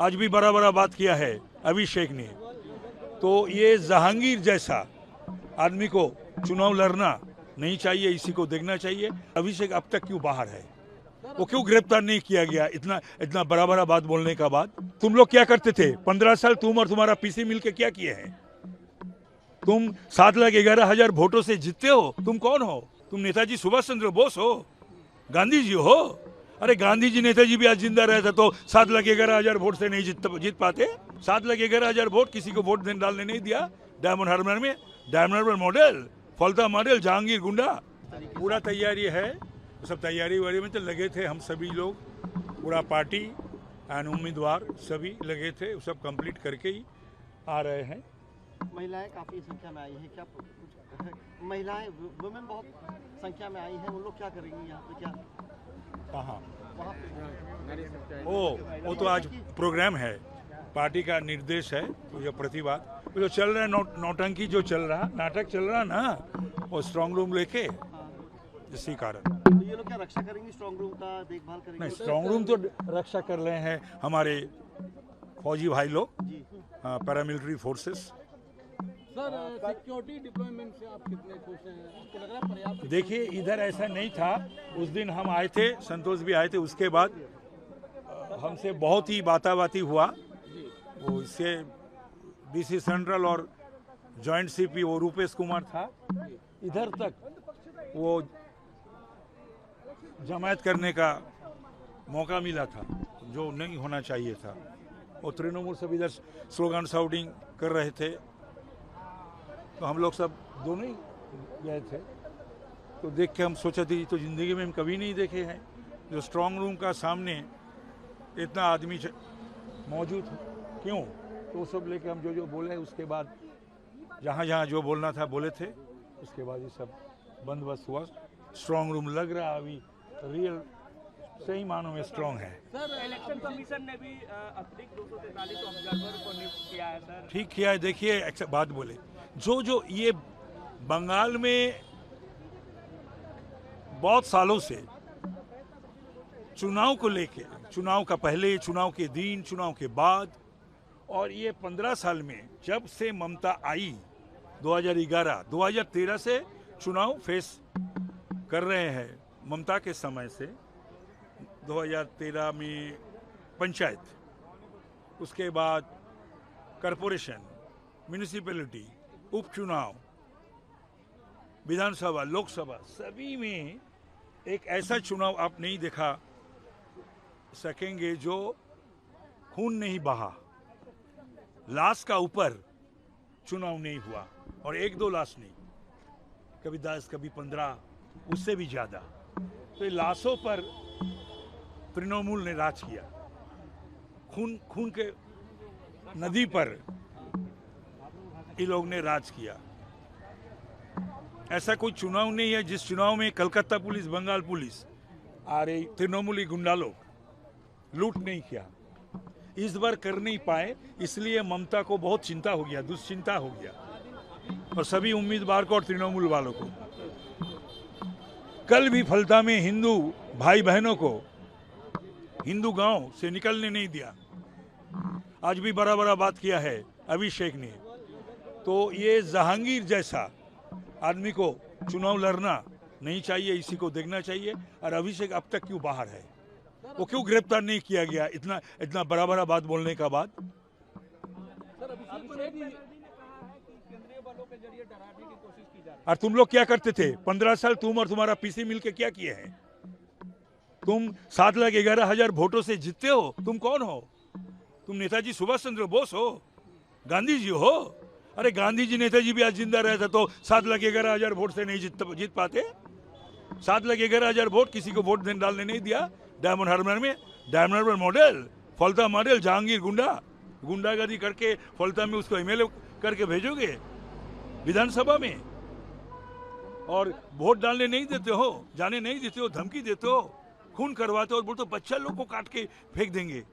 आज भी बड़ा बड़ा बात किया है अभिषेक ने। तो ये जहांगीर जैसा आदमी को चुनाव लड़ना नहीं चाहिए, इसी को देखना चाहिए। अभिषेक अब तक क्यों बाहर है, वो क्यों गिरफ्तार नहीं किया गया? इतना इतना बड़ा बड़ा बात बोलने का बाद तुम लोग क्या करते थे 15 साल? तुम और तुम्हारा पीसी मिलके क्या किए हैं? तुम 7,11,000 वोटों से जीतते हो। तुम कौन हो? तुम नेताजी सुभाष चंद्र बोस हो, गांधी जी हो? अरे गांधी जी नेताजी भी आज जिंदा रहते तो 7,11,000 वोट से नहीं जीत पाते। 7,11,000 वोट किसी को वोट डालने नहीं दिया। डायमंड हार्बर में डायमंड हार्बर मॉडल, फलता मॉडल, जहांगीर गुंडा, पूरा तैयारी है। सब तैयारी वारी में तो लगे थे हम सभी लोग, पूरा पार्टी एंड उम्मीदवार सभी लगे थे, सब कंप्लीट करके ही आ रहे हैं। महिलाएं काफी संख्या में आई हैं, क्या महिलाएं वुमेन बहुत संख्या में आई हैं, उन लोग क्या करेंगी यहाँ पे? क्या कहाँ? वहाँ पे वो तो आज प्रोग्राम है, पार्टी का निर्देश है। तो ये प्रतिवाद जो चल रहा है, नौटंकी जो चल रहा, नाटक चल रहा ना, वो स्ट्रांग रूम लेके, इसी कारण। तो ये लोग क्या रक्षा करेंगे? स्ट्रांग रूम का देखभाल करेंगे? नहीं, स्ट्रांग रूम तो रक्षा कर रहे हैं हमारे फौजी भाई लोग, paramilitary forces. Sir, security deployment से आप कितने खुश हैं? आपको लग रहा है पर्याप्त? देखिए, इधर ऐसा नहीं था। उस दिन हम आए थे, संतोष भी आए थे, उसके बाद हमसे बहुत ही बाताबाती हुआ। वो इससे डीसी सेंट्रल और जॉइंट सीपी वो रूपेश कुमार था, इधर तक वो जमायत करने का मौका मिला था, जो नहीं होना चाहिए था। और तृणमूल सब इधर स्लोगन शाउटिंग कर रहे थे, तो हम लोग सब दोनों ही गए थे। तो देख के हम सोचे थे तो ज़िंदगी में हम कभी नहीं देखे हैं, जो स्ट्रांग रूम का सामने इतना आदमी मौजूद है। क्यों? तो सब लेके हम जो बोले, उसके बाद जहाँ जहाँ जो बोलना था बोले थे, उसके बाद ये सब बंदोबस्त हुआ। स्ट्रांग रूम लग रहा अभी रियल सही मानों में स्ट्रांग है। सर, इलेक्शन कमीशन ने भी अतिरिक्त 243 ऑब्जर्वर को नियुक्त किया है सर। ठीक किया है। देखिए, बात बोले, जो ये बंगाल में बहुत सालों से चुनाव को लेके, चुनाव का पहले, चुनाव के दिन, चुनाव के बाद, और ये 15 साल में जब से ममता आई 2011, 2013 से चुनाव फेस कर रहे हैं। ममता के समय से 2013 में पंचायत, उसके बाद कॉरपोरेशन, म्यूनिसिपैलिटी, उपचुनाव, विधानसभा, लोकसभा, सभी में एक ऐसा चुनाव आप नहीं देखा सकेंगे जो खून नहीं बहा, लाश का ऊपर चुनाव नहीं हुआ। और 1-2 लाश नहीं, कभी 10, कभी 15, उससे भी ज्यादा। तो लाशों पर तृणमूल ने राज किया, खून के नदी पर ये लोग ने राज किया। ऐसा कोई चुनाव नहीं है जिस चुनाव में कलकत्ता पुलिस, बंगाल पुलिस आ रही, तृणमूली गुंडा लोग लूट नहीं किया। इस बार कर नहीं पाए, इसलिए ममता को बहुत चिंता हो गया, दुश्चिंता हो गया, और सभी उम्मीदवार को और तृणमूल वालों को। कल भी फलता में हिंदू भाई बहनों को हिंदू गांव से निकलने नहीं दिया। आज भी बड़ा बड़ा बात किया है अभिषेक ने। तो ये जहांगीर जैसा आदमी को चुनाव लड़ना नहीं चाहिए, इसी को देखना चाहिए। और अभिषेक अब तक क्यों बाहर है, वो क्यों गिरफ्तार नहीं किया गया? इतना इतना बड़ा बड़ा बात बोलने का बाद और तुम लोग क्या करते थे 15 साल? तुम और तुम्हारा पीसी मिलके क्या किए हैं? तुम 7,11,000 वोटों से जीतते हो। तुम कौन हो? तुम नेताजी सुभाष चंद्र बोस हो, गांधी जी हो? अरे गांधी जी नेताजी भी आज जिंदा रहते तो 7,11,000 वोट से नहीं जीत पाते। 7,11,000 वोट किसी को वोट डालने नहीं दिया। डायमंड हार्बर में डायमंड हार्बर मॉडल, फलता मॉडल, जहांगीर गुंडा, गुंडागर्दी करके फलता में उसको एमएलए करके भेजोगे विधानसभा में, और वोट डालने नहीं देते हो, जाने नहीं देते हो, धमकी देते हो, खून करवाते हो, और बोलते हो बच्चा लोग को काट के फेंक देंगे,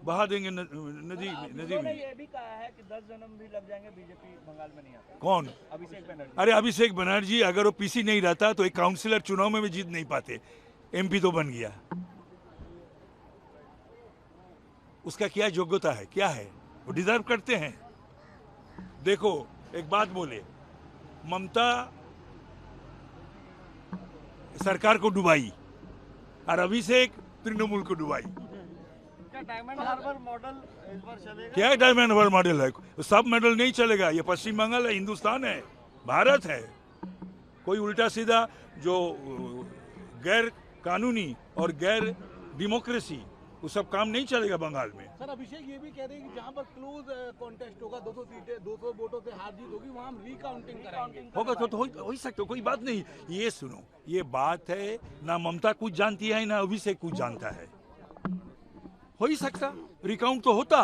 बहा देंगे नदी में। ये भी कहा है कि 10 जन्म भी लग जाएंगे, बीजेपी बंगाल में नहीं आता। कौन? अभिषेक बनर्जी। अरे अभिषेक बनर्जी अगर वो पीसी नहीं रहता तो एक काउंसिलर चुनाव में भी जीत नहीं पाते, एमपी तो बन गया। उसका क्या योग्यता है, क्या है, वो डिजर्व करते हैं। देखो एक बात बोले, ममता सरकार को डुबाई और अभिषेक तृणमूल को डुबाई। क्या डायमंड हार्बर मॉडल इस बार चलेगा? क्या डायमंड हार्बर मॉडल है? सब मॉडल नहीं चलेगा। ये पश्चिम बंगाल है, हिंदुस्तान है, भारत है। कोई उल्टा सीधा जो गैर कानूनी और गैर डेमोक्रेसी, वो सब काम नहीं चलेगा बंगाल में। सर अभिषेक ये भी कह रहे हैं कि जहाँ पर क्लोज कॉन्टेस्ट होगा, 200 सीटें, 200 वोटों से हार जीत होगी, वहाँ हम रिकाउंटिंग कराएंगे। होगा तो हो ही सकता, कोई बात नहीं। ये सुनो, ये बात है ना ममता कुछ जानती है ना अभिषेक कुछ जानता है। हो ही सकता, रिकाउंट तो होता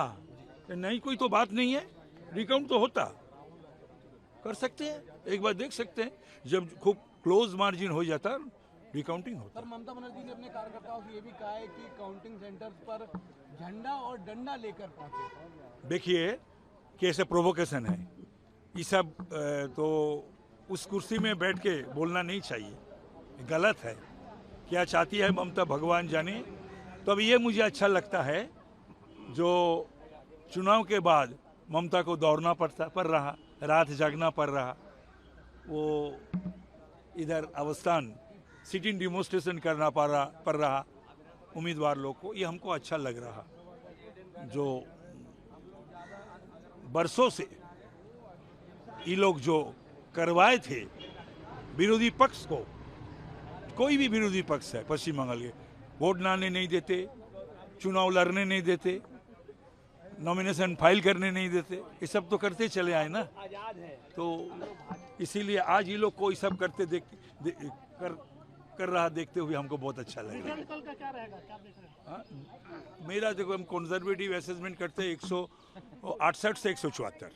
नहीं, कोई तो बात नहीं है, रिकाउंट तो होता, कर सकते हैं, एक बार देख सकते हैं। जब खूब क्लोज मार्जिन हो जाता रिकाउंटिंग होता। सर ममता बनर्जी ने अपने कार्यकर्ताओं से ये भी कहा है कि काउंटिंग सेंटर्स पर झंडा और डंडा लेकर पहुंचे। देखिए कैसे प्रोवोकेशन है ये सब, तो उस कुर्सी में बैठ के बोलना नहीं चाहिए, गलत है। क्या चाहती है ममता भगवान जाने। तो अब ये मुझे अच्छा लगता है जो चुनाव के बाद ममता को दौड़ना पड़ रहा, रात जागना पड़ रहा, वो इधर अवस्थान सिटिंग डिमोन्स्ट्रेशन करना पड़ रहा उम्मीदवार लोग को, ये हमको अच्छा लग रहा। जो बरसों से ये लोग जो करवाए थे विरोधी पक्ष को, कोई भी विरोधी पक्ष है पश्चिम बंगाल के, वोट डालने नहीं देते, चुनाव लड़ने नहीं देते, नॉमिनेशन फाइल करने नहीं देते, ये सब तो करते चले आए ना। तो इसीलिए आज ये लोग को ये सब करते कर रहा देखते हुए हमको बहुत अच्छा लगा। कल का क्या रहेगा, क्या देख रहे हैं? मेरा देखो, हम कंजर्वेटिव असेसमेंट करते हैं 168 से 174।